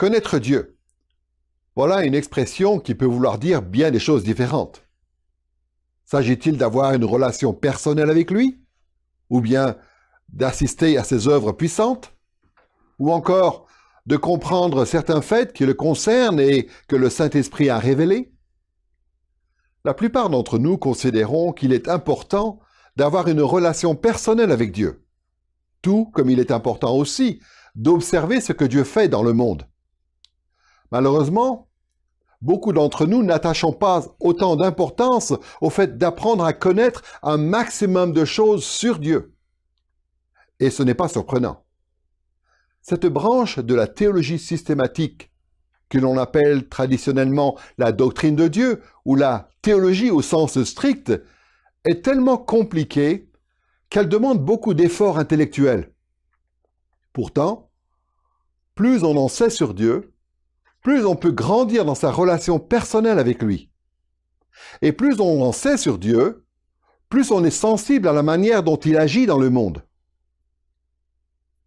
Connaître Dieu. Voilà une expression qui peut vouloir dire bien des choses différentes. S'agit-il d'avoir une relation personnelle avec lui? Ou bien d'assister à ses œuvres puissantes? Ou encore de comprendre certains faits qui le concernent et que le Saint-Esprit a révélés? La plupart d'entre nous considérons qu'il est important d'avoir une relation personnelle avec Dieu, tout comme il est important aussi d'observer ce que Dieu fait dans le monde. Malheureusement, beaucoup d'entre nous n'attachons pas autant d'importance au fait d'apprendre à connaître un maximum de choses sur Dieu. Et ce n'est pas surprenant. Cette branche de la théologie systématique, que l'on appelle traditionnellement la doctrine de Dieu ou la théologie au sens strict, est tellement compliquée qu'elle demande beaucoup d'efforts intellectuels. Pourtant, plus on en sait sur Dieu, plus on peut grandir dans sa relation personnelle avec lui. Et plus on en sait sur Dieu, plus on est sensible à la manière dont il agit dans le monde.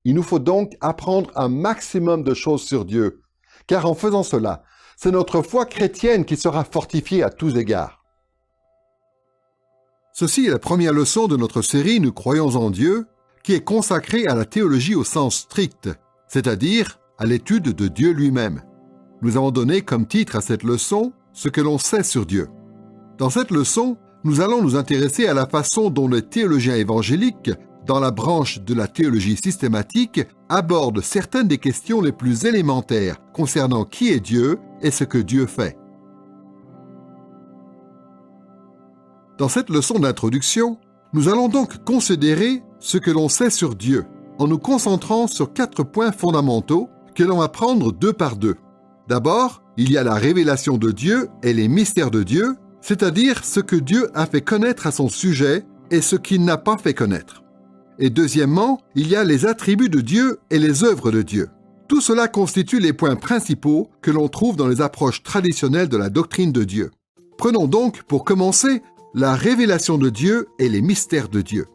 Il nous faut donc apprendre un maximum de choses sur Dieu, car en faisant cela, c'est notre foi chrétienne qui sera fortifiée à tous égards. Ceci est la première leçon de notre série « Nous croyons en Dieu », qui est consacrée à la théologie au sens strict, c'est-à-dire à l'étude de Dieu lui-même. Nous avons donné comme titre à cette leçon « Ce que l'on sait sur Dieu ». Dans cette leçon, nous allons nous intéresser à la façon dont les théologiens évangéliques, dans la branche de la théologie systématique, abordent certaines des questions les plus élémentaires concernant qui est Dieu et ce que Dieu fait. Dans cette leçon d'introduction, nous allons donc considérer ce que l'on sait sur Dieu, en nous concentrant sur 4 points fondamentaux que l'on va prendre 2 par 2. D'abord, il y a la révélation de Dieu et les mystères de Dieu, c'est-à-dire ce que Dieu a fait connaître à son sujet et ce qu'il n'a pas fait connaître. Et deuxièmement, il y a les attributs de Dieu et les œuvres de Dieu. Tout cela constitue les points principaux que l'on trouve dans les approches traditionnelles de la doctrine de Dieu. Prenons donc, pour commencer, la révélation de Dieu et les mystères de Dieu.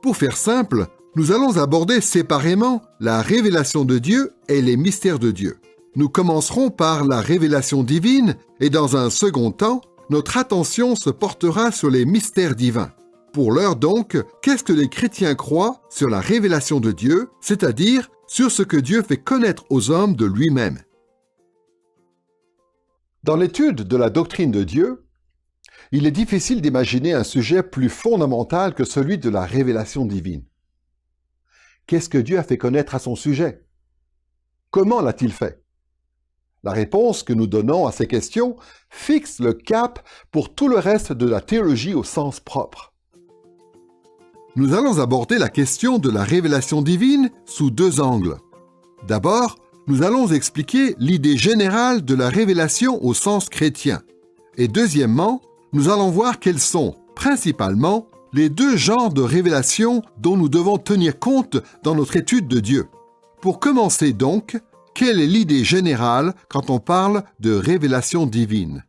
Pour faire simple, nous allons aborder séparément la révélation de Dieu et les mystères de Dieu. Nous commencerons par la révélation divine et dans un second temps, notre attention se portera sur les mystères divins. Pour l'heure donc, qu'est-ce que les chrétiens croient sur la révélation de Dieu, c'est-à-dire sur ce que Dieu fait connaître aux hommes de lui-même? Dans l'étude de la doctrine de Dieu, il est difficile d'imaginer un sujet plus fondamental que celui de la révélation divine. Qu'est-ce que Dieu a fait connaître à son sujet? Comment l'a-t-il fait? La réponse que nous donnons à ces questions fixe le cap pour tout le reste de la théologie au sens propre. Nous allons aborder la question de la révélation divine sous 2 angles. D'abord, nous allons expliquer l'idée générale de la révélation au sens chrétien. Et deuxièmement, nous allons voir quels sont, principalement, les 2 genres de révélation dont nous devons tenir compte dans notre étude de Dieu. Pour commencer donc, quelle est l'idée générale quand on parle de révélation divine?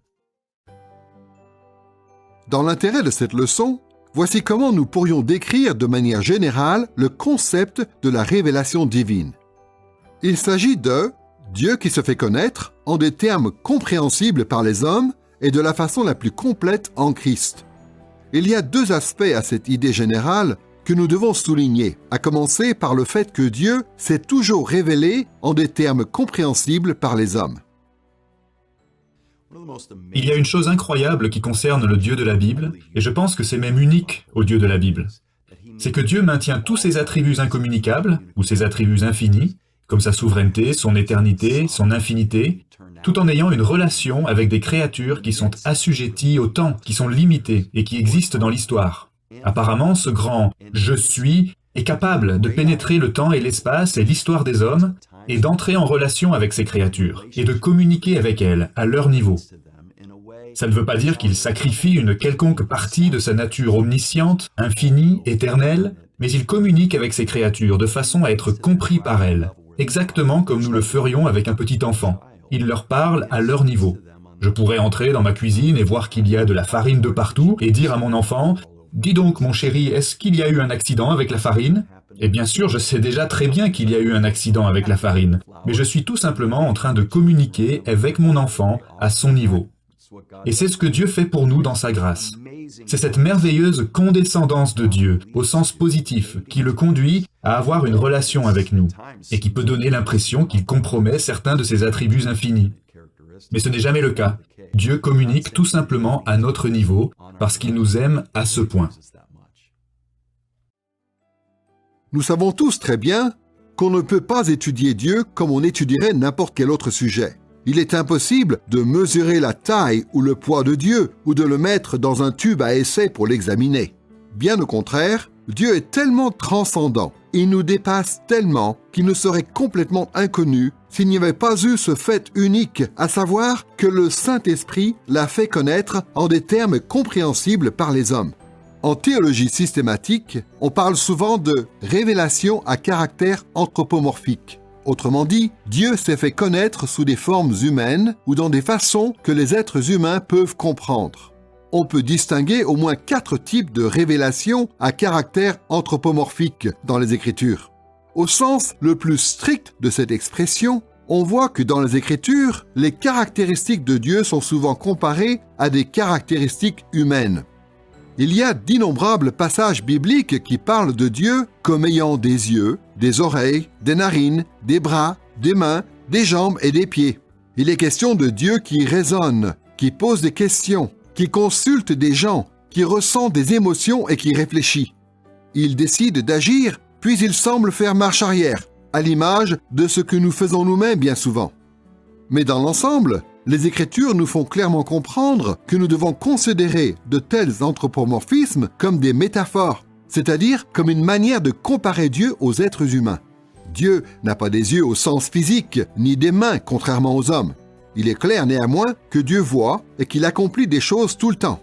Dans l'intérêt de cette leçon, voici comment nous pourrions décrire de manière générale le concept de la révélation divine. Il s'agit de Dieu qui se fait connaître en des termes compréhensibles par les hommes et de la façon la plus complète en Christ. Il y a 2 aspects à cette idée générale que nous devons souligner, à commencer par le fait que Dieu s'est toujours révélé en des termes compréhensibles par les hommes. Il y a une chose incroyable qui concerne le Dieu de la Bible, et je pense que c'est même unique au Dieu de la Bible. C'est que Dieu maintient tous ses attributs incommunicables, ou ses attributs infinis, comme sa souveraineté, son éternité, son infinité, tout en ayant une relation avec des créatures qui sont assujetties au temps, qui sont limitées et qui existent dans l'histoire. Apparemment, ce grand « Je suis » est capable de pénétrer le temps et l'espace et l'histoire des hommes et d'entrer en relation avec ces créatures et de communiquer avec elles à leur niveau. Ça ne veut pas dire qu'il sacrifie une quelconque partie de sa nature omnisciente, infinie, éternelle, mais il communique avec ces créatures de façon à être compris par elles, exactement comme nous le ferions avec un petit enfant. Il leur parle à leur niveau. Je pourrais entrer dans ma cuisine et voir qu'il y a de la farine de partout et dire à mon enfant « Dis donc, mon chéri, est-ce qu'il y a eu un accident avec la farine? Et bien sûr, je sais déjà très bien qu'il y a eu un accident avec la farine, mais je suis tout simplement en train de communiquer avec mon enfant à son niveau. Et c'est ce que Dieu fait pour nous dans sa grâce. C'est cette merveilleuse condescendance de Dieu, au sens positif, qui le conduit à avoir une relation avec nous, et qui peut donner l'impression qu'il compromet certains de ses attributs infinis. Mais ce n'est jamais le cas. Dieu communique tout simplement à notre niveau, parce qu'il nous aime à ce point. Nous savons tous très bien qu'on ne peut pas étudier Dieu comme on étudierait n'importe quel autre sujet. Il est impossible de mesurer la taille ou le poids de Dieu ou de le mettre dans un tube à essai pour l'examiner. Bien au contraire, Dieu est tellement transcendant, il nous dépasse tellement qu'il nous serait complètement inconnu s'il n'y avait pas eu ce fait unique, à savoir que le Saint-Esprit l'a fait connaître en des termes compréhensibles par les hommes. En théologie systématique, on parle souvent de révélation à caractère anthropomorphique. Autrement dit, Dieu s'est fait connaître sous des formes humaines ou dans des façons que les êtres humains peuvent comprendre. On peut distinguer au moins 4 types de révélations à caractère anthropomorphique dans les Écritures. Au sens le plus strict de cette expression, on voit que dans les Écritures, les caractéristiques de Dieu sont souvent comparées à des caractéristiques humaines. Il y a d'innombrables passages bibliques qui parlent de Dieu comme ayant des yeux, des oreilles, des narines, des bras, des mains, des jambes et des pieds. Il est question de Dieu qui raisonne, qui pose des questions, qui consulte des gens, qui ressent des émotions et qui réfléchit. Il décide d'agir, puis il semble faire marche arrière, à l'image de ce que nous faisons nous-mêmes bien souvent. Mais dans l'ensemble, les Écritures nous font clairement comprendre que nous devons considérer de tels anthropomorphismes comme des métaphores, c'est-à-dire comme une manière de comparer Dieu aux êtres humains. Dieu n'a pas des yeux au sens physique, ni des mains, contrairement aux hommes. Il est clair néanmoins que Dieu voit et qu'il accomplit des choses tout le temps.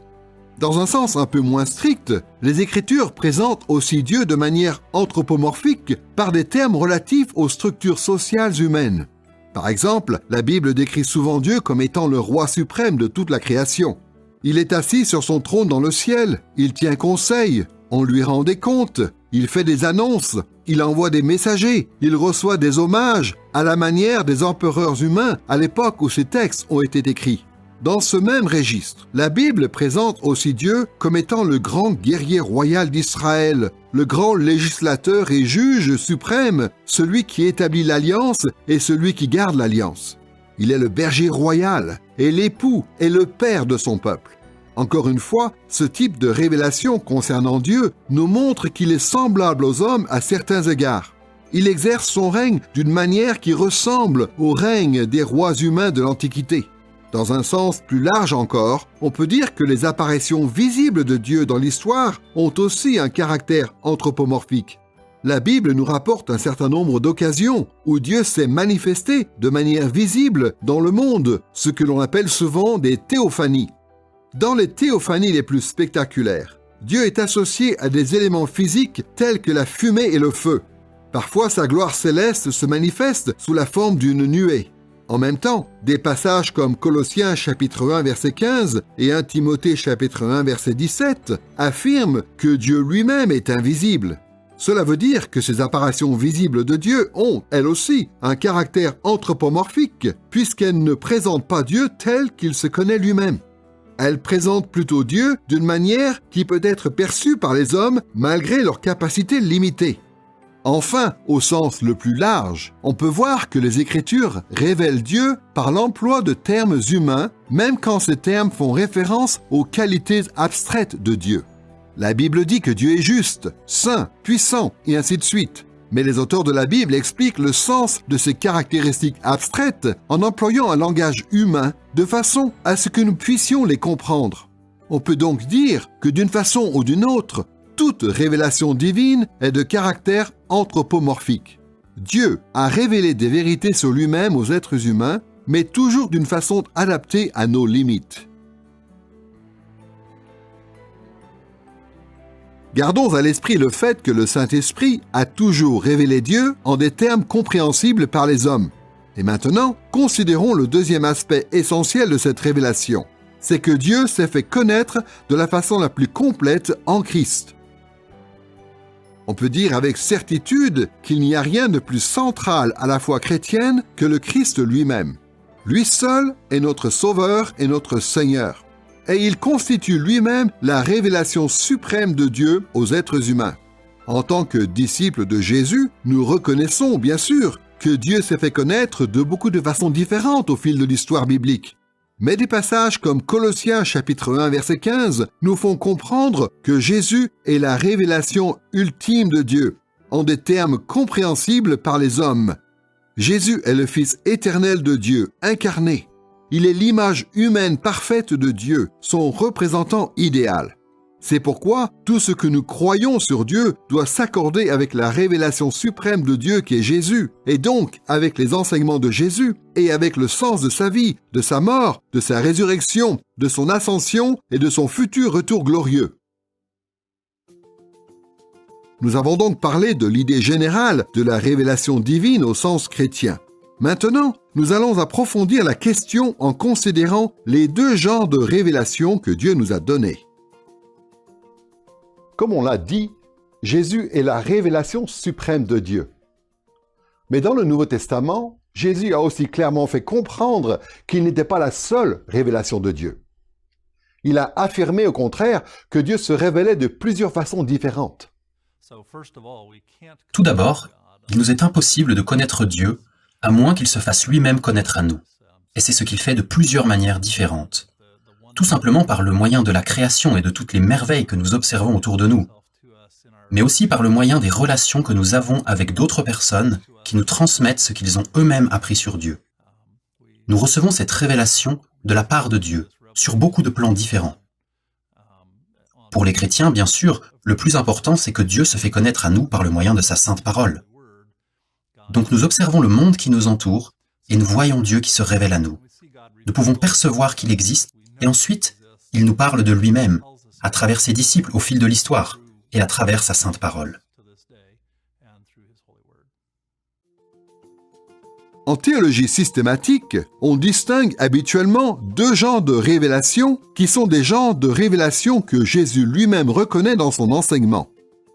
Dans un sens un peu moins strict, les Écritures présentent aussi Dieu de manière anthropomorphique par des termes relatifs aux structures sociales humaines. Par exemple, la Bible décrit souvent Dieu comme étant le roi suprême de toute la création. Il est assis sur son trône dans le ciel, il tient conseil, on lui rend des comptes, il fait des annonces, il envoie des messagers, il reçoit des hommages, à la manière des empereurs humains à l'époque où ces textes ont été écrits. Dans ce même registre, la Bible présente aussi Dieu comme étant le grand guerrier royal d'Israël, le grand législateur et juge suprême, celui qui établit l'alliance et celui qui garde l'alliance. Il est le berger royal et l'époux et le père de son peuple. Encore une fois, ce type de révélation concernant Dieu nous montre qu'il est semblable aux hommes à certains égards. Il exerce son règne d'une manière qui ressemble au règne des rois humains de l'Antiquité. Dans un sens plus large encore, on peut dire que les apparitions visibles de Dieu dans l'histoire ont aussi un caractère anthropomorphique. La Bible nous rapporte un certain nombre d'occasions où Dieu s'est manifesté de manière visible dans le monde, ce que l'on appelle souvent des théophanies. Dans les théophanies les plus spectaculaires, Dieu est associé à des éléments physiques tels que la fumée et le feu. Parfois, sa gloire céleste se manifeste sous la forme d'une nuée. En même temps, des passages comme Colossiens chapitre 1 verset 15 et 1 Timothée chapitre 1 verset 17 affirment que Dieu lui-même est invisible. Cela veut dire que ces apparitions visibles de Dieu ont, elles aussi, un caractère anthropomorphique, puisqu'elles ne présentent pas Dieu tel qu'il se connaît lui-même. Elles présentent plutôt Dieu d'une manière qui peut être perçue par les hommes malgré leurs capacités limitées. Enfin, au sens le plus large, on peut voir que les Écritures révèlent Dieu par l'emploi de termes humains, même quand ces termes font référence aux qualités abstraites de Dieu. La Bible dit que Dieu est juste, saint, puissant, et ainsi de suite. Mais les auteurs de la Bible expliquent le sens de ces caractéristiques abstraites en employant un langage humain de façon à ce que nous puissions les comprendre. On peut donc dire que d'une façon ou d'une autre, toute révélation divine est de caractère anthropomorphique. Dieu a révélé des vérités sur lui-même aux êtres humains, mais toujours d'une façon adaptée à nos limites. Gardons à l'esprit le fait que le Saint-Esprit a toujours révélé Dieu en des termes compréhensibles par les hommes. Et maintenant, considérons le deuxième aspect essentiel de cette révélation. c'est que Dieu s'est fait connaître de la façon la plus complète en Christ. On peut dire avec certitude qu'il n'y a rien de plus central à la foi chrétienne que le Christ lui-même. Lui seul est notre Sauveur et notre Seigneur. Et il constitue lui-même la révélation suprême de Dieu aux êtres humains. En tant que disciples de Jésus, nous reconnaissons, bien sûr, que Dieu s'est fait connaître de beaucoup de façons différentes au fil de l'histoire biblique. Mais des passages comme Colossiens chapitre 1 verset 15 nous font comprendre que Jésus est la révélation ultime de Dieu, en des termes compréhensibles par les hommes. Jésus est le Fils éternel de Dieu, incarné. Il est l'image humaine parfaite de Dieu, son représentant idéal. C'est pourquoi tout ce que nous croyons sur Dieu doit s'accorder avec la révélation suprême de Dieu qui est Jésus, et donc avec les enseignements de Jésus, et avec le sens de sa vie, de sa mort, de sa résurrection, de son ascension et de son futur retour glorieux. Nous avons donc parlé de l'idée générale de la révélation divine au sens chrétien. Maintenant, nous allons approfondir la question en considérant les deux genres de révélation que Dieu nous a donnés. Comme on l'a dit, Jésus est la révélation suprême de Dieu. Mais dans le Nouveau Testament, Jésus a aussi clairement fait comprendre qu'il n'était pas la seule révélation de Dieu. Il a affirmé au contraire que Dieu se révélait de plusieurs façons différentes. Tout d'abord, il nous est impossible de connaître Dieu à moins qu'il se fasse lui-même connaître à nous. Et c'est ce qu'il fait de plusieurs manières différentes. Tout simplement par le moyen de la création et de toutes les merveilles que nous observons autour de nous, mais aussi par le moyen des relations que nous avons avec d'autres personnes qui nous transmettent ce qu'ils ont eux-mêmes appris sur Dieu. Nous recevons cette révélation de la part de Dieu, sur beaucoup de plans différents. Pour les chrétiens, bien sûr, le plus important, c'est que Dieu se fait connaître à nous par le moyen de sa sainte parole. Donc nous observons le monde qui nous entoure et nous voyons Dieu qui se révèle à nous. Nous pouvons percevoir qu'il existe et ensuite, il nous parle de lui-même à travers ses disciples au fil de l'histoire et à travers sa sainte parole. En théologie systématique, on distingue habituellement deux genres de révélations qui sont des genres de révélations que Jésus lui-même reconnaît dans son enseignement.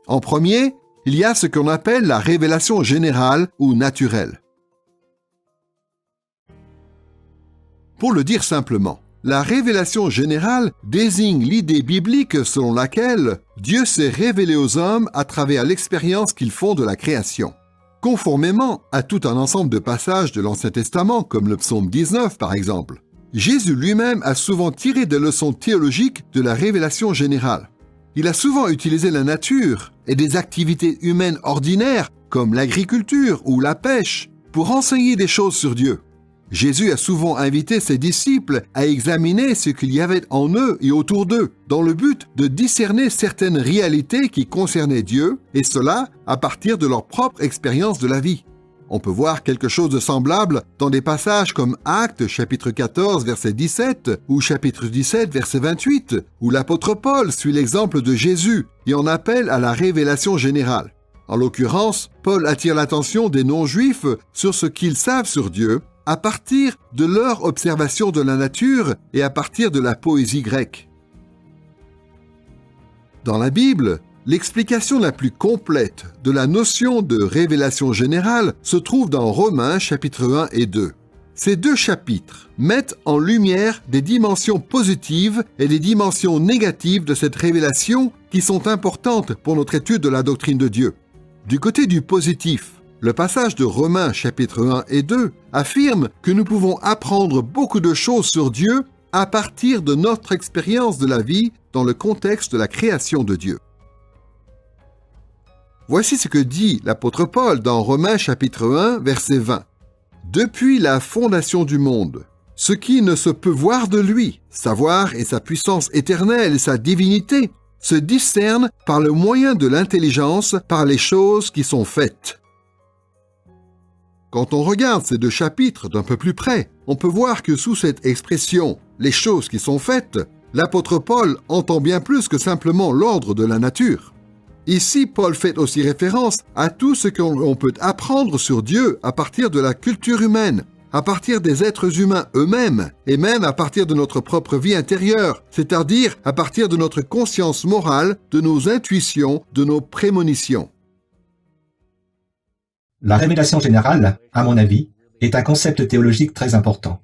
En premier, il y a ce qu'on appelle la révélation générale ou naturelle. Pour le dire simplement, la révélation générale désigne l'idée biblique selon laquelle Dieu s'est révélé aux hommes à travers l'expérience qu'ils font de la création. Conformément à tout un ensemble de passages de l'Ancien Testament, comme le psaume 19 par exemple, Jésus lui-même a souvent tiré des leçons théologiques de la révélation générale. Il a souvent utilisé la nature et des activités humaines ordinaires comme l'agriculture ou la pêche pour enseigner des choses sur Dieu. Jésus a souvent invité ses disciples à examiner ce qu'il y avait en eux et autour d'eux, dans le but de discerner certaines réalités qui concernaient Dieu, et cela à partir de leur propre expérience de la vie. On peut voir quelque chose de semblable dans des passages comme Actes chapitre 14 verset 17 ou chapitre 17 verset 28, où l'apôtre Paul suit l'exemple de Jésus et en appelle à la révélation générale. En l'occurrence, Paul attire l'attention des non-juifs sur ce qu'ils savent sur Dieu, à partir de leur observation de la nature et à partir de la poésie grecque. Dans la Bible, l'explication la plus complète de la notion de révélation générale se trouve dans Romains chapitre 1 et 2. Ces deux chapitres mettent en lumière des dimensions positives et des dimensions négatives de cette révélation qui sont importantes pour notre étude de la doctrine de Dieu. Du côté du positif, le passage de Romains chapitre 1 et 2 affirme que nous pouvons apprendre beaucoup de choses sur Dieu à partir de notre expérience de la vie dans le contexte de la création de Dieu. Voici ce que dit l'apôtre Paul dans Romains chapitre 1 verset 20. « Depuis la fondation du monde, ce qui ne se peut voir de lui, sa gloire et sa puissance éternelle et sa divinité, se discernent par le moyen de l'intelligence par les choses qui sont faites. » Quand on regarde ces deux chapitres d'un peu plus près, on peut voir que sous cette expression « les choses qui sont faites », l'apôtre Paul entend bien plus que simplement l'ordre de la nature. Ici, Paul fait aussi référence à tout ce qu'on peut apprendre sur Dieu à partir de la culture humaine, à partir des êtres humains eux-mêmes, et même à partir de notre propre vie intérieure, c'est-à-dire à partir de notre conscience morale, de nos intuitions, de nos prémonitions. La révélation générale, à mon avis, est un concept théologique très important.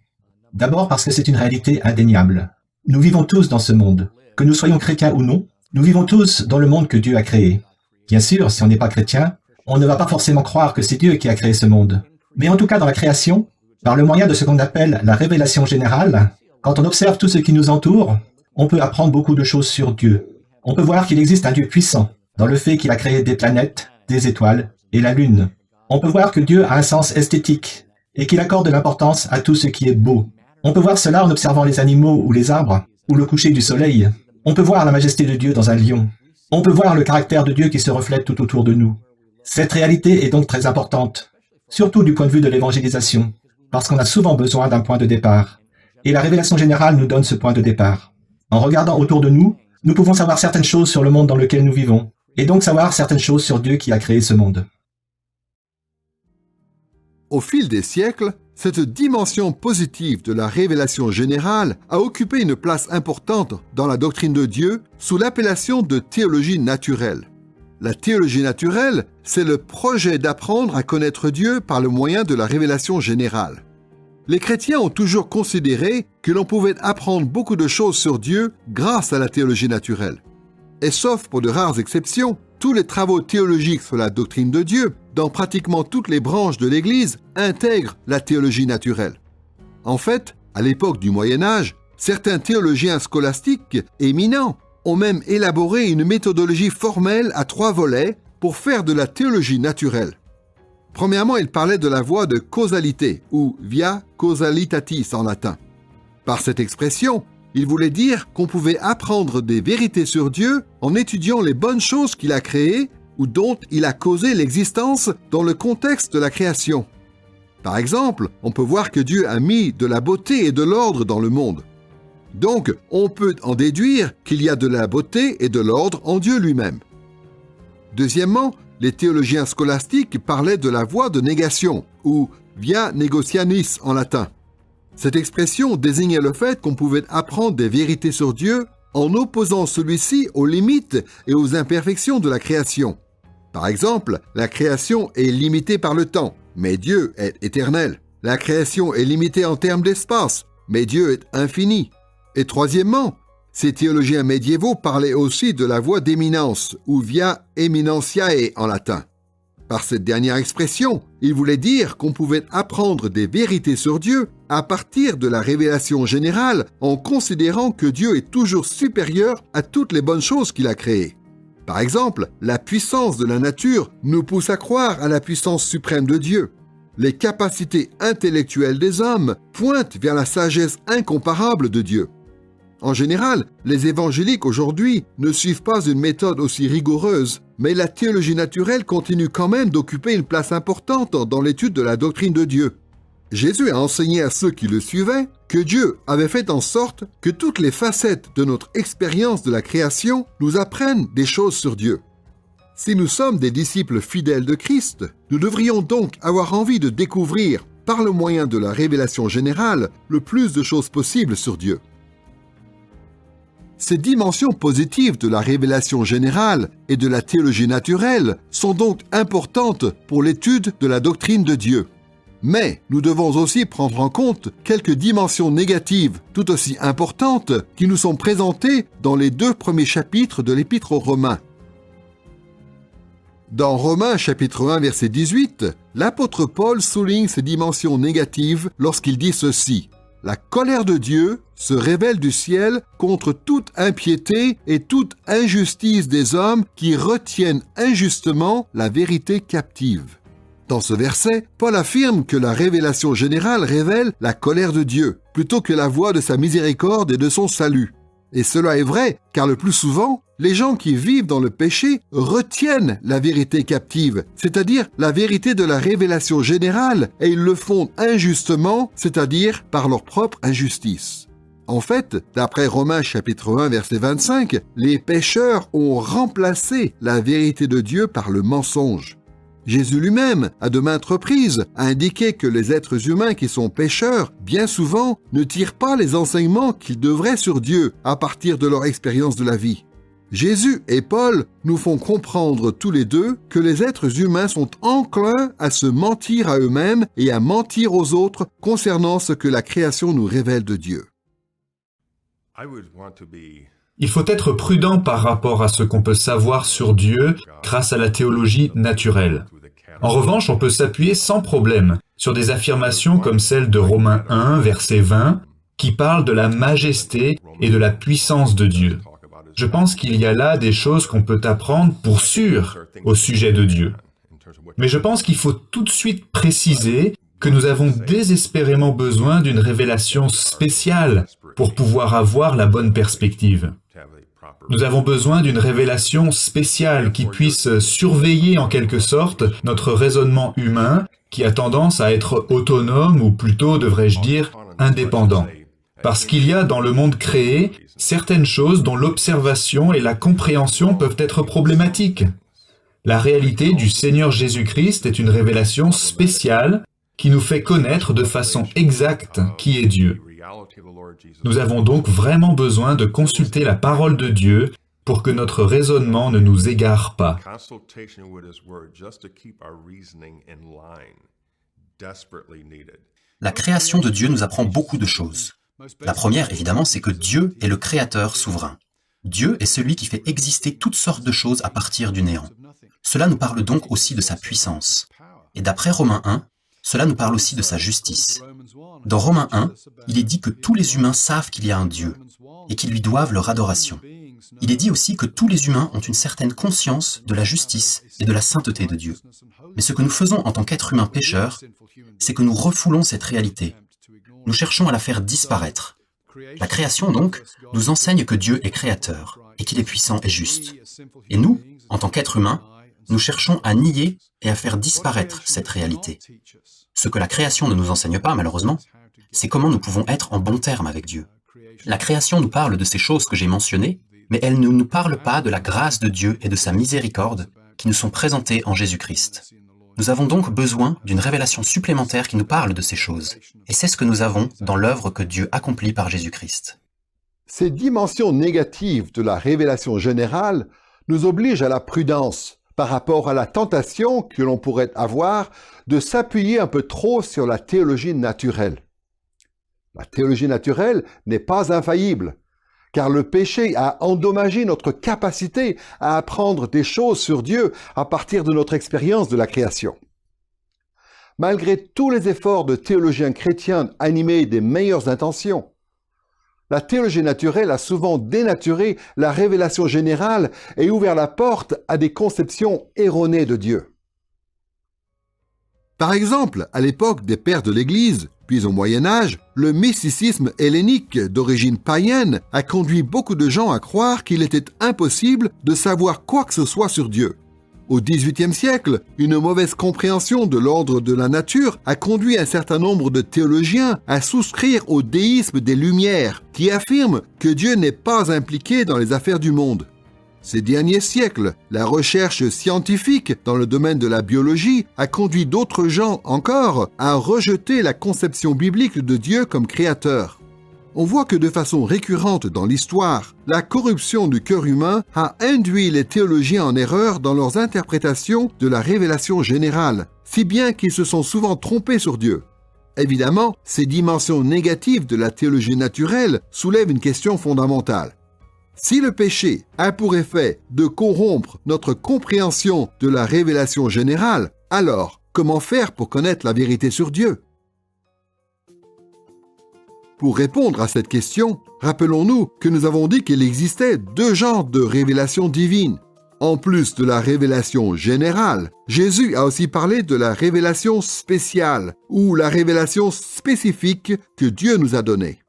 D'abord parce que c'est une réalité indéniable. Nous vivons tous dans ce monde. Que nous soyons chrétiens ou non, nous vivons tous dans le monde que Dieu a créé. Bien sûr, si on n'est pas chrétien, on ne va pas forcément croire que c'est Dieu qui a créé ce monde. Mais en tout cas, dans la création, par le moyen de ce qu'on appelle la révélation générale, quand on observe tout ce qui nous entoure, on peut apprendre beaucoup de choses sur Dieu. On peut voir qu'il existe un Dieu puissant, dans le fait qu'il a créé des planètes, des étoiles et la Lune. On peut voir que Dieu a un sens esthétique et qu'il accorde de l'importance à tout ce qui est beau. On peut voir cela en observant les animaux ou les arbres, ou le coucher du soleil. On peut voir la majesté de Dieu dans un lion. On peut voir le caractère de Dieu qui se reflète tout autour de nous. Cette réalité est donc très importante, surtout du point de vue de l'évangélisation, parce qu'on a souvent besoin d'un point de départ. Et la révélation générale nous donne ce point de départ. En regardant autour de nous, nous pouvons savoir certaines choses sur le monde dans lequel nous vivons, et donc savoir certaines choses sur Dieu qui a créé ce monde. Au fil des siècles, cette dimension positive de la révélation générale a occupé une place importante dans la doctrine de Dieu sous l'appellation de théologie naturelle. La théologie naturelle, c'est le projet d'apprendre à connaître Dieu par le moyen de la révélation générale. Les chrétiens ont toujours considéré que l'on pouvait apprendre beaucoup de choses sur Dieu grâce à la théologie naturelle. Et sauf pour de rares exceptions, tous les travaux théologiques sur la doctrine de Dieu, dans pratiquement toutes les branches de l'Église, intègrent la théologie naturelle. En fait, à l'époque du Moyen Âge, certains théologiens scolastiques éminents ont même élaboré une méthodologie formelle à 3 volets pour faire de la théologie naturelle. Premièrement, ils parlaient de la voie de causalité, ou via causalitatis en latin. Par cette expression, il voulait dire qu'on pouvait apprendre des vérités sur Dieu en étudiant les bonnes choses qu'il a créées ou dont il a causé l'existence dans le contexte de la création. Par exemple, on peut voir que Dieu a mis de la beauté et de l'ordre dans le monde. Donc, on peut en déduire qu'il y a de la beauté et de l'ordre en Dieu lui-même. Deuxièmement, les théologiens scolastiques parlaient de la voie de négation, ou via negatianis en latin. Cette expression désignait le fait qu'on pouvait apprendre des vérités sur Dieu en opposant celui-ci aux limites et aux imperfections de la création. Par exemple, la création est limitée par le temps, mais Dieu est éternel. La création est limitée en termes d'espace, mais Dieu est infini. Et troisièmement, ces théologiens médiévaux parlaient aussi de la voie d'éminence, ou via eminentiae en latin. Par cette dernière expression, il voulait dire qu'on pouvait apprendre des vérités sur Dieu à partir de la révélation générale en considérant que Dieu est toujours supérieur à toutes les bonnes choses qu'il a créées. Par exemple, la puissance de la nature nous pousse à croire à la puissance suprême de Dieu. Les capacités intellectuelles des hommes pointent vers la sagesse incomparable de Dieu. En général, les évangéliques aujourd'hui ne suivent pas une méthode aussi rigoureuse, mais la théologie naturelle continue quand même d'occuper une place importante dans l'étude de la doctrine de Dieu. Jésus a enseigné à ceux qui le suivaient que Dieu avait fait en sorte que toutes les facettes de notre expérience de la création nous apprennent des choses sur Dieu. Si nous sommes des disciples fidèles de Christ, nous devrions donc avoir envie de découvrir, par le moyen de la révélation générale, le plus de choses possibles sur Dieu. Ces dimensions positives de la révélation générale et de la théologie naturelle sont donc importantes pour l'étude de la doctrine de Dieu. Mais nous devons aussi prendre en compte quelques dimensions négatives tout aussi importantes qui nous sont présentées dans les 2 premiers chapitres de l'Épître aux Romains. Dans Romains chapitre 1 verset 18, l'apôtre Paul souligne ces dimensions négatives lorsqu'il dit ceci: « La colère de Dieu se révèle du ciel contre toute impiété et toute injustice des hommes qui retiennent injustement la vérité captive. » Dans ce verset, Paul affirme que la révélation générale révèle la colère de Dieu, plutôt que la voie de sa miséricorde et de son salut. Et cela est vrai, car le plus souvent, les gens qui vivent dans le péché retiennent la vérité captive, c'est-à-dire la vérité de la révélation générale, et ils le font injustement, c'est-à-dire par leur propre injustice. En fait, d'après Romains chapitre 1 verset 25, les pécheurs ont remplacé la vérité de Dieu par le mensonge. Jésus lui-même, à de maintes reprises, a indiqué que les êtres humains qui sont pécheurs, bien souvent, ne tirent pas les enseignements qu'ils devraient sur Dieu à partir de leur expérience de la vie. Jésus et Paul nous font comprendre tous les deux que les êtres humains sont enclins à se mentir à eux-mêmes et à mentir aux autres concernant ce que la création nous révèle de Dieu. Il faut être prudent par rapport à ce qu'on peut savoir sur Dieu grâce à la théologie naturelle. En revanche, on peut s'appuyer sans problème sur des affirmations comme celle de Romains 1, verset 20, qui parle de la majesté et de la puissance de Dieu. Je pense qu'il y a là des choses qu'on peut apprendre pour sûr au sujet de Dieu. Mais je pense qu'il faut tout de suite préciser que nous avons désespérément besoin d'une révélation spéciale pour pouvoir avoir la bonne perspective. Nous avons besoin d'une révélation spéciale qui puisse surveiller en quelque sorte notre raisonnement humain qui a tendance à être autonome ou plutôt, devrais-je dire, indépendant. Parce qu'il y a dans le monde créé certaines choses dont l'observation et la compréhension peuvent être problématiques. La réalité du Seigneur Jésus-Christ est une révélation spéciale qui nous fait connaître de façon exacte qui est Dieu. Nous avons donc vraiment besoin de consulter la parole de Dieu pour que notre raisonnement ne nous égare pas. La création de Dieu nous apprend beaucoup de choses. La première, évidemment, c'est que Dieu est le créateur souverain. Dieu est celui qui fait exister toutes sortes de choses à partir du néant. Cela nous parle donc aussi de sa puissance. Et d'après Romains 1, cela nous parle aussi de sa justice. Dans Romains 1, il est dit que tous les humains savent qu'il y a un Dieu et qu'ils lui doivent leur adoration. Il est dit aussi que tous les humains ont une certaine conscience de la justice et de la sainteté de Dieu. Mais ce que nous faisons en tant qu'êtres humains pécheurs, c'est que nous refoulons cette réalité. Nous cherchons à la faire disparaître. La création, donc, nous enseigne que Dieu est créateur et qu'il est puissant et juste. Et nous, en tant qu'êtres humains, nous cherchons à nier et à faire disparaître cette réalité. Ce que la création ne nous enseigne pas, malheureusement, c'est comment nous pouvons être en bon terme avec Dieu. La création nous parle de ces choses que j'ai mentionnées, mais elle ne nous parle pas de la grâce de Dieu et de sa miséricorde qui nous sont présentées en Jésus-Christ. Nous avons donc besoin d'une révélation supplémentaire qui nous parle de ces choses. Et c'est ce que nous avons dans l'œuvre que Dieu accomplit par Jésus-Christ. Ces dimensions négatives de la révélation générale nous obligent à la prudence par rapport à la tentation que l'on pourrait avoir de s'appuyer un peu trop sur la théologie naturelle. La théologie naturelle n'est pas infaillible, car le péché a endommagé notre capacité à apprendre des choses sur Dieu à partir de notre expérience de la création. Malgré tous les efforts de théologiens chrétiens animés des meilleures intentions, la théologie naturelle a souvent dénaturé la révélation générale et ouvert la porte à des conceptions erronées de Dieu. Par exemple, à l'époque des pères de l'Église, puis au Moyen Âge, le mysticisme hellénique d'origine païenne a conduit beaucoup de gens à croire qu'il était impossible de savoir quoi que ce soit sur Dieu. Au XVIIIe siècle, une mauvaise compréhension de l'ordre de la nature a conduit un certain nombre de théologiens à souscrire au déisme des Lumières, qui affirme que Dieu n'est pas impliqué dans les affaires du monde. Ces derniers siècles, la recherche scientifique dans le domaine de la biologie a conduit d'autres gens encore à rejeter la conception biblique de Dieu comme créateur. On voit que de façon récurrente dans l'histoire, la corruption du cœur humain a induit les théologiens en erreur dans leurs interprétations de la révélation générale, si bien qu'ils se sont souvent trompés sur Dieu. Évidemment, ces dimensions négatives de la théologie naturelle soulèvent une question fondamentale. Si le péché a pour effet de corrompre notre compréhension de la révélation générale, alors comment faire pour connaître la vérité sur Dieu ? Pour répondre à cette question, rappelons-nous que nous avons dit qu'il existait deux genres de révélation divine. En plus de la révélation générale, Jésus a aussi parlé de la révélation spéciale, ou la révélation spécifique que Dieu nous a donnée.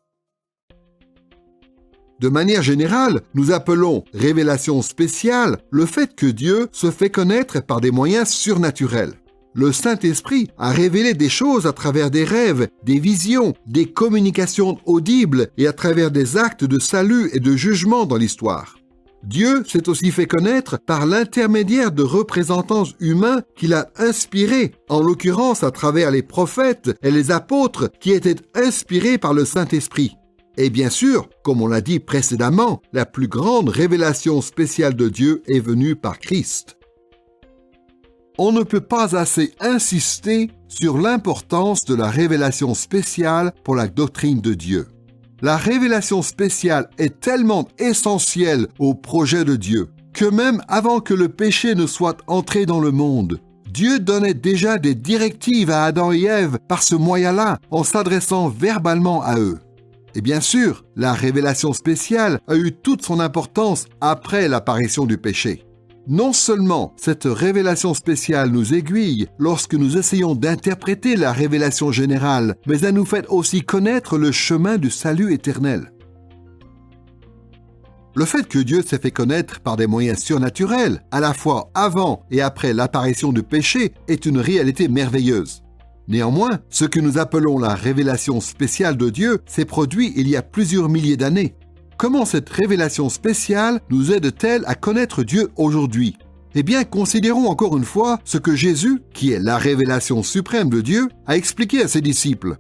De manière générale, nous appelons révélation spéciale le fait que Dieu se fait connaître par des moyens surnaturels. Le Saint-Esprit a révélé des choses à travers des rêves, des visions, des communications audibles et à travers des actes de salut et de jugement dans l'histoire. Dieu s'est aussi fait connaître par l'intermédiaire de représentants humains qu'il a inspirés, en l'occurrence à travers les prophètes et les apôtres qui étaient inspirés par le Saint-Esprit. Et bien sûr, comme on l'a dit précédemment, la plus grande révélation spéciale de Dieu est venue par Christ. On ne peut pas assez insister sur l'importance de la révélation spéciale pour la doctrine de Dieu. La révélation spéciale est tellement essentielle au projet de Dieu que même avant que le péché ne soit entré dans le monde, Dieu donnait déjà des directives à Adam et Ève par ce moyen-là en s'adressant verbalement à eux. Et bien sûr, la révélation spéciale a eu toute son importance après l'apparition du péché. Non seulement cette révélation spéciale nous aiguille lorsque nous essayons d'interpréter la révélation générale, mais elle nous fait aussi connaître le chemin du salut éternel. Le fait que Dieu s'est fait connaître par des moyens surnaturels, à la fois avant et après l'apparition du péché, est une réalité merveilleuse. Néanmoins, ce que nous appelons la révélation spéciale de Dieu s'est produit il y a plusieurs milliers d'années. Comment cette révélation spéciale nous aide-t-elle à connaître Dieu aujourd'hui? Eh bien, considérons encore une fois ce que Jésus, qui est la révélation suprême de Dieu, a expliqué à ses disciples.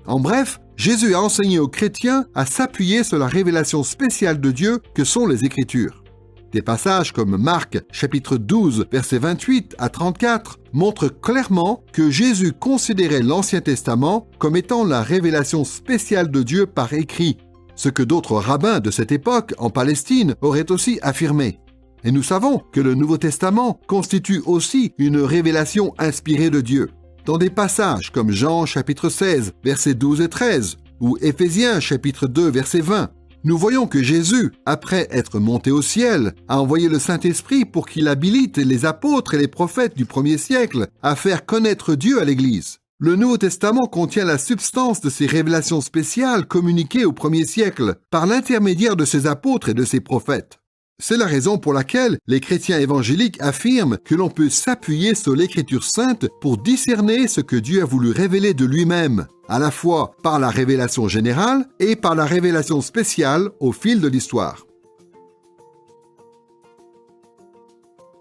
En bref, Jésus a enseigné aux chrétiens à s'appuyer sur la révélation spéciale de Dieu que sont les Écritures. Des passages comme Marc, chapitre 12, versets 28 à 34, montrent clairement que Jésus considérait l'Ancien Testament comme étant la révélation spéciale de Dieu par écrit, ce que d'autres rabbins de cette époque en Palestine auraient aussi affirmé. Et nous savons que le Nouveau Testament constitue aussi une révélation inspirée de Dieu. Dans des passages comme Jean chapitre 16, versets 12 et 13, ou Éphésiens chapitre 2, verset 20, nous voyons que Jésus, après être monté au ciel, a envoyé le Saint-Esprit pour qu'il habilite les apôtres et les prophètes du premier siècle à faire connaître Dieu à l'Église. Le Nouveau Testament contient la substance de ces révélations spéciales communiquées au premier siècle par l'intermédiaire de ses apôtres et de ses prophètes. C'est la raison pour laquelle les chrétiens évangéliques affirment que l'on peut s'appuyer sur l'Écriture sainte pour discerner ce que Dieu a voulu révéler de lui-même, à la fois par la révélation générale et par la révélation spéciale au fil de l'histoire.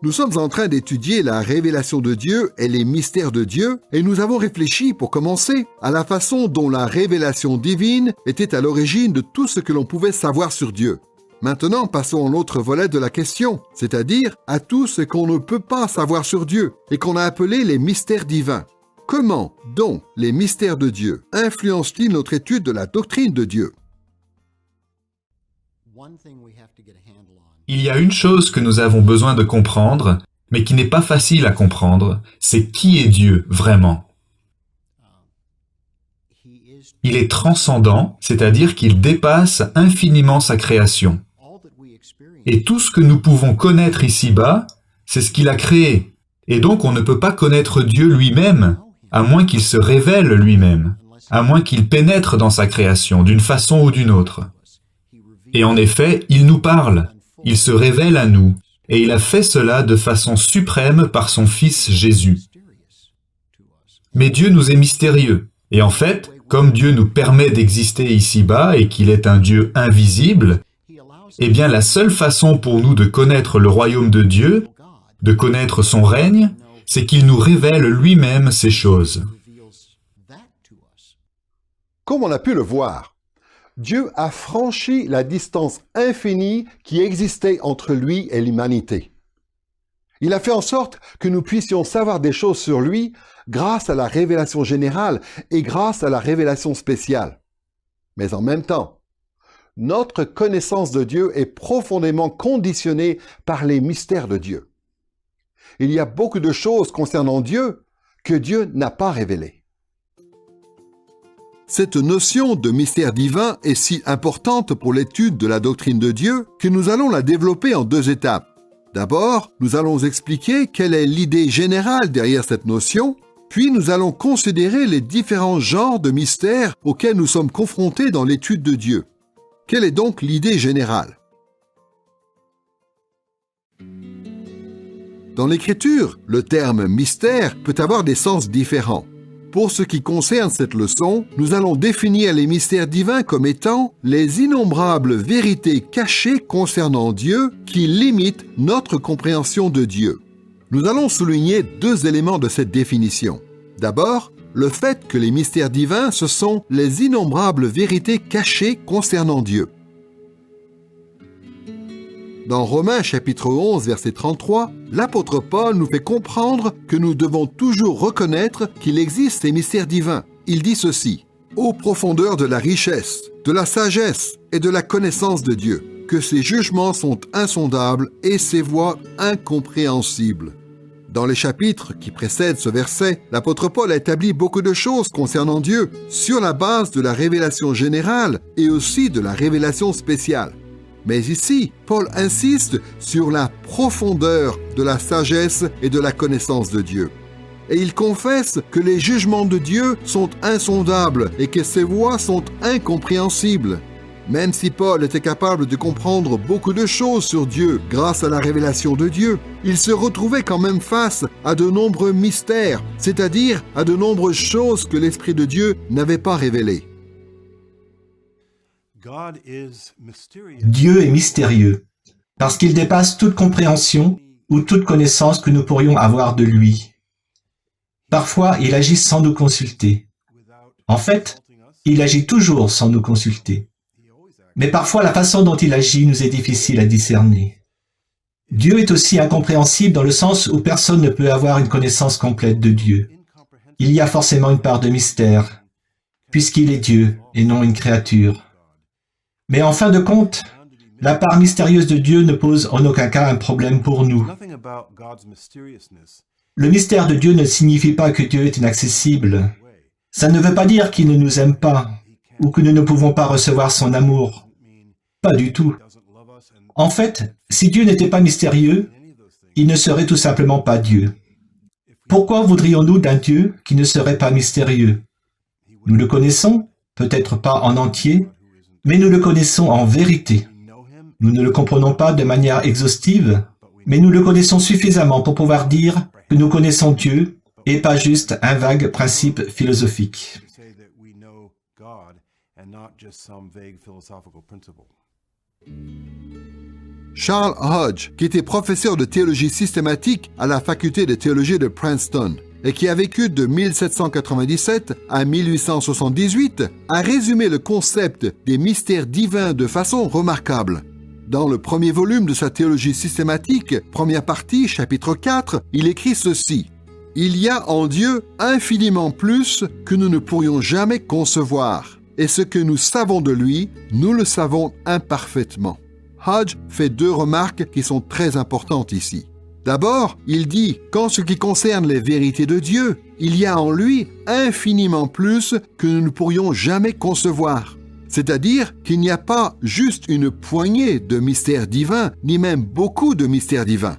Nous sommes en train d'étudier la révélation de Dieu et les mystères de Dieu, et nous avons réfléchi, pour commencer, à la façon dont la révélation divine était à l'origine de tout ce que l'on pouvait savoir sur Dieu. Maintenant, passons à l'autre volet de la question, c'est-à-dire à tout ce qu'on ne peut pas savoir sur Dieu et qu'on a appelé les mystères divins. Comment, donc, les mystères de Dieu influencent-ils notre étude de la doctrine de Dieu? Il y a une chose que nous avons besoin de comprendre, mais qui n'est pas facile à comprendre, c'est qui est Dieu vraiment. Il est transcendant, c'est-à-dire qu'il dépasse infiniment sa création. Et tout ce que nous pouvons connaître ici-bas, c'est ce qu'il a créé. Et donc on ne peut pas connaître Dieu lui-même, à moins qu'il se révèle lui-même, à moins qu'il pénètre dans sa création d'une façon ou d'une autre. Et en effet, il nous parle, il se révèle à nous, et il a fait cela de façon suprême par son Fils Jésus. Mais Dieu nous est mystérieux, et en fait, comme Dieu nous permet d'exister ici-bas et qu'il est un Dieu invisible, eh bien la seule façon pour nous de connaître le royaume de Dieu, de connaître son règne, c'est qu'il nous révèle lui-même ces choses. Comme on a pu le voir, Dieu a franchi la distance infinie qui existait entre lui et l'humanité. Il a fait en sorte que nous puissions savoir des choses sur lui grâce à la révélation générale et grâce à la révélation spéciale. Mais en même temps, notre connaissance de Dieu est profondément conditionnée par les mystères de Dieu. Il y a beaucoup de choses concernant Dieu que Dieu n'a pas révélées. Cette notion de mystère divin est si importante pour l'étude de la doctrine de Dieu que nous allons la développer en deux étapes. D'abord, nous allons expliquer quelle est l'idée générale derrière cette notion, puis nous allons considérer les différents genres de mystères auxquels nous sommes confrontés dans l'étude de Dieu. Quelle est donc l'idée générale? Dans l'Écriture, le terme « mystère » peut avoir des sens différents. Pour ce qui concerne cette leçon, nous allons définir les mystères divins comme étant les innombrables vérités cachées concernant Dieu qui limitent notre compréhension de Dieu. Nous allons souligner deux éléments de cette définition. D'abord, le fait que les mystères divins, ce sont les innombrables vérités cachées concernant Dieu. Dans Romains chapitre 11, verset 33, l'apôtre Paul nous fait comprendre que nous devons toujours reconnaître qu'il existe ces mystères divins. Il dit ceci: « Ô profondeur de la richesse, de la sagesse et de la connaissance de Dieu, que ses jugements sont insondables et ses voies incompréhensibles. » Dans les chapitres qui précèdent ce verset, l'apôtre Paul a établi beaucoup de choses concernant Dieu sur la base de la révélation générale et aussi de la révélation spéciale. Mais ici, Paul insiste sur la profondeur de la sagesse et de la connaissance de Dieu. Et il confesse que les jugements de Dieu sont insondables et que ses voies sont incompréhensibles. Même si Paul était capable de comprendre beaucoup de choses sur Dieu grâce à la révélation de Dieu, il se retrouvait quand même face à de nombreux mystères, c'est-à-dire à de nombreuses choses que l'Esprit de Dieu n'avait pas révélées. Dieu est mystérieux, parce qu'il dépasse toute compréhension ou toute connaissance que nous pourrions avoir de lui. Parfois, il agit sans nous consulter. En fait, il agit toujours sans nous consulter. Mais parfois, la façon dont il agit nous est difficile à discerner. Dieu est aussi incompréhensible dans le sens où personne ne peut avoir une connaissance complète de Dieu. Il y a forcément une part de mystère, puisqu'il est Dieu et non une créature. Mais en fin de compte, la part mystérieuse de Dieu ne pose en aucun cas un problème pour nous. Le mystère de Dieu ne signifie pas que Dieu est inaccessible. Ça ne veut pas dire qu'il ne nous aime pas, ou que nous ne pouvons pas recevoir son amour. Pas du tout. En fait, si Dieu n'était pas mystérieux, il ne serait tout simplement pas Dieu. Pourquoi voudrions-nous d'un Dieu qui ne serait pas mystérieux? Nous le connaissons, peut-être pas en entier, mais nous le connaissons en vérité. Nous ne le comprenons pas de manière exhaustive, mais nous le connaissons suffisamment pour pouvoir dire que nous connaissons Dieu et pas juste un vague principe philosophique. Charles Hodge, qui était professeur de théologie systématique à la faculté de théologie de Princeton et qui a vécu de 1797 à 1878, a résumé le concept des mystères divins de façon remarquable. Dans le premier volume de sa théologie systématique, première partie, chapitre 4, il écrit ceci: « Il y a en Dieu infiniment plus que nous ne pourrions jamais concevoir, et ce que nous savons de lui, nous le savons imparfaitement. » Hodge fait deux remarques qui sont très importantes ici. D'abord, il dit qu'en ce qui concerne les vérités de Dieu, il y a en lui infiniment plus que nous ne pourrions jamais concevoir. C'est-à-dire qu'il n'y a pas juste une poignée de mystères divins, ni même beaucoup de mystères divins.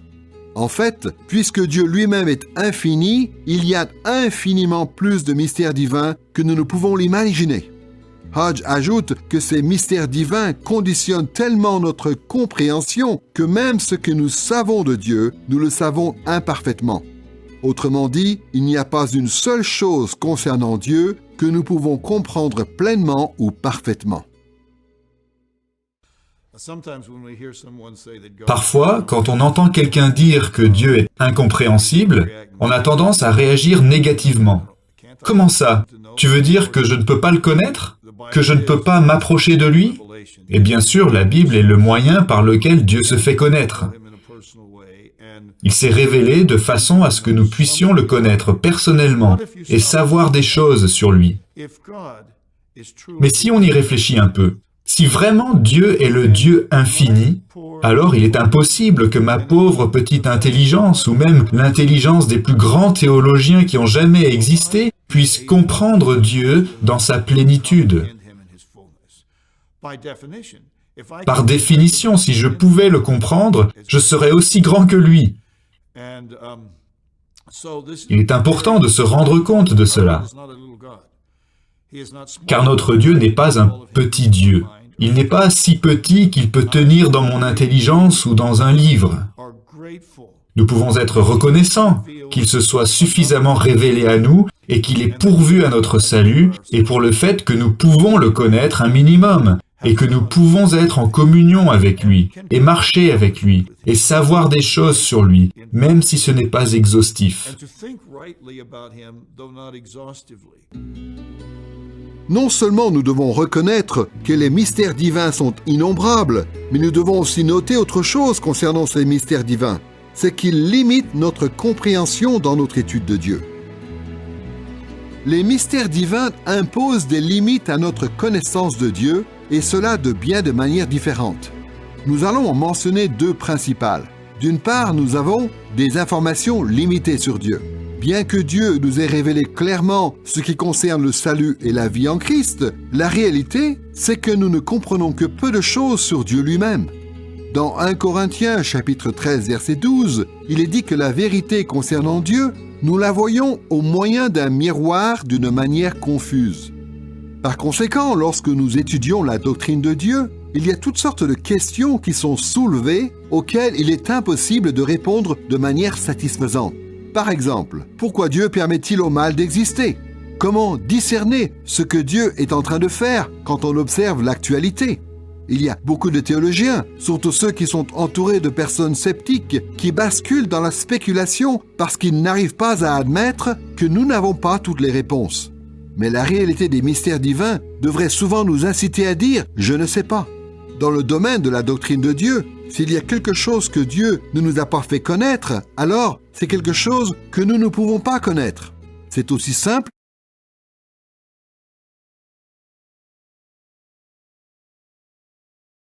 En fait, puisque Dieu lui-même est infini, il y a infiniment plus de mystères divins que nous ne pouvons l'imaginer. Hodge ajoute que ces mystères divins conditionnent tellement notre compréhension que même ce que nous savons de Dieu, nous le savons imparfaitement. Autrement dit, il n'y a pas une seule chose concernant Dieu que nous pouvons comprendre pleinement ou parfaitement. Parfois, quand on entend quelqu'un dire que Dieu est incompréhensible, on a tendance à réagir négativement. Comment ça? Tu veux dire que je ne peux pas le connaître? Que je ne peux pas m'approcher de lui? Et bien sûr, la Bible est le moyen par lequel Dieu se fait connaître. Il s'est révélé de façon à ce que nous puissions le connaître personnellement et savoir des choses sur lui. Mais si on y réfléchit un peu, si vraiment Dieu est le Dieu infini, alors il est impossible que ma pauvre petite intelligence, ou même l'intelligence des plus grands théologiens qui ont jamais existé, puisse comprendre Dieu dans sa plénitude. Par définition, si je pouvais le comprendre, je serais aussi grand que lui. Il est important de se rendre compte de cela. Car notre Dieu n'est pas un petit Dieu. Il n'est pas si petit qu'il peut tenir dans mon intelligence ou dans un livre. Nous pouvons être reconnaissants qu'il se soit suffisamment révélé à nous et qu'il est pourvu à notre salut et pour le fait que nous pouvons le connaître un minimum et que nous pouvons être en communion avec lui et marcher avec lui et savoir des choses sur lui, même si ce n'est pas exhaustif. Non seulement nous devons reconnaître que les mystères divins sont innombrables, mais nous devons aussi noter autre chose concernant ces mystères divins, c'est qu'ils limitent notre compréhension dans notre étude de Dieu. Les mystères divins imposent des limites à notre connaissance de Dieu, et cela de bien de manières différentes. Nous allons en mentionner deux principales. D'une part, nous avons des informations limitées sur Dieu. Bien que Dieu nous ait révélé clairement ce qui concerne le salut et la vie en Christ, la réalité, c'est que nous ne comprenons que peu de choses sur Dieu lui-même. Dans 1 Corinthiens chapitre 13 verset 12, il est dit que la vérité concernant Dieu, nous la voyons au moyen d'un miroir d'une manière confuse. Par conséquent, lorsque nous étudions la doctrine de Dieu, il y a toutes sortes de questions qui sont soulevées auxquelles il est impossible de répondre de manière satisfaisante. Par exemple, pourquoi Dieu permet-il au mal d'exister? Comment discerner ce que Dieu est en train de faire quand on observe l'actualité? Il y a beaucoup de théologiens, surtout ceux qui sont entourés de personnes sceptiques, qui basculent dans la spéculation parce qu'ils n'arrivent pas à admettre que nous n'avons pas toutes les réponses. Mais la réalité des mystères divins devrait souvent nous inciter à dire « je ne sais pas ». Dans le domaine de la doctrine de Dieu, s'il y a quelque chose que Dieu ne nous a pas fait connaître, alors c'est quelque chose que nous ne pouvons pas connaître. C'est aussi simple